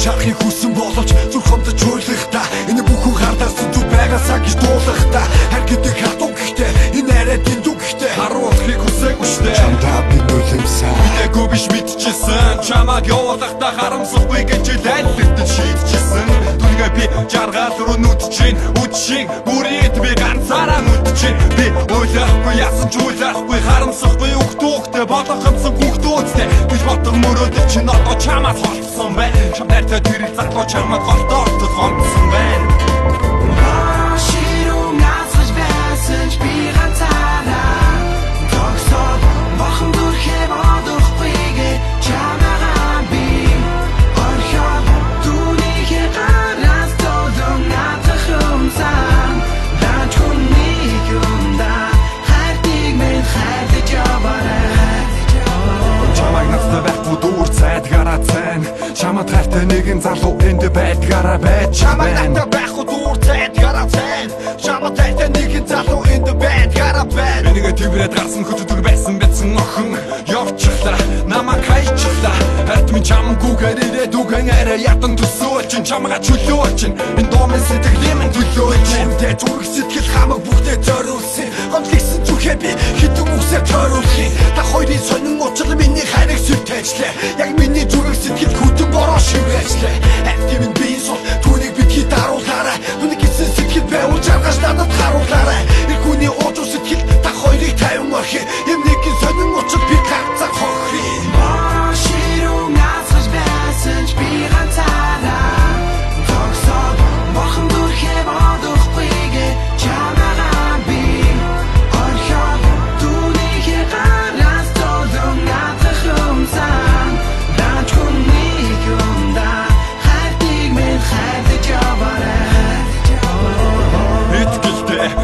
Шарахыг хүсэн боловч зүрх хомдож хуйлах та. Энэ бүхэн хардаас зүг байгаасаа гэж дуулах та. Хар гэдэг хатуу гэхдээ энэ арай дэндүү гэхдээ харуулахыг хүсээгүй штэ. Чамдаа би нулимсан бидээгүй биш мэдчихсэн. Чамаг явуулахдаа харамсахгүй гэж лайллагдаж шийдчихсэн. Түнгээ би жаргал руу нүдчихин үдшиг бүрийд би ганцаараа нүдчихин. Би ойлахгүй яасан ч ойлахгүй харамсахгүй өгтөөхтэй болгоомсон хүүхдүүдтэй биш ботон мөрөөдөж чинь одоо чамаас холцсон байна. Чамдаа тэр залуу чамд голдоортод гомдсон байна. Чамд хайртай нэгэн залуу энд байдгаараа байж Чамд надад байхгүй дуур цайд гарацайн. Чамд хайртай нэгэн залуу энд байдгаараа байна. Энийгээ тврээд гарсан хөтөг байсан бэцэн охин явчихлаа намайг хайчлаа. Харт минь чамгүйгээр ирээд үгэн арай ядан төсөөл чин чамгаа чөлөө чин. Энэ домын сэтгэлийн минь төлөө чин. Тэ зүрх сэтгэл хамаг бүгдээ зориулсан. Гомдлогсон зүрхээ би хитэн үсээр тойруулахын. Та хоёрын сонин уучлал миний хайрыг сүлтээжлээ. Яг миний зүрх сэтгэл хүтэн бороо шивээжлээ. Активын биеийн сул түүнийг битгий даруулаарай. Түүний гисэн сэтгэл байвал жаргаж надад харуулаарай. Их хүний уужуу сэтгэл та хоёрыг тайван орхи. Эмнийгийн сонин уучлал би ганцаар хохри.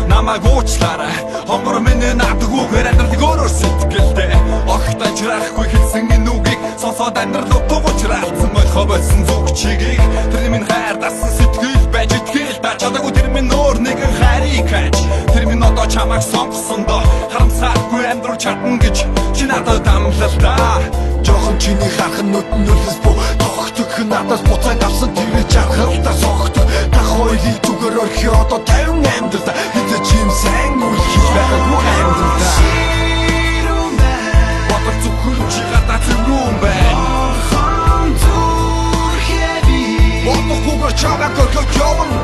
Намайг уучлаарай. Хонгор миний надад үгээр амьдралыг өөрөөр сэтгэлдээ. Огт ажрахгүй хэлсэн энэ үгийг сонсоод амьдрал утгуучраалцсан болохоо болсон зүг чигийг. Тэр минь хайр дасан сэтгэл байж итгэл та чадаагүй тэр минь өөр нэгэн хайрыг хайж. Тэр минь одоо чамайг сонгосондоо харамсахгүй амьдрал чадна гэж чи надад амлалтаа. Жохон чиний хархан нүдэн нүлэс бо тогтдог надаас буцааг авсан тэр жаргалтай согтдог. Та хоёрыг зүгээр орхи одоо 50 амьдрал хэзээ ч юм сайн үйл хийж байгаагүй амьдрал. Бодол зөвхөн чи гадаа зүрүүн байна. Хон зүрхээ би Бодохгүйгээр чамайг орхиж явна.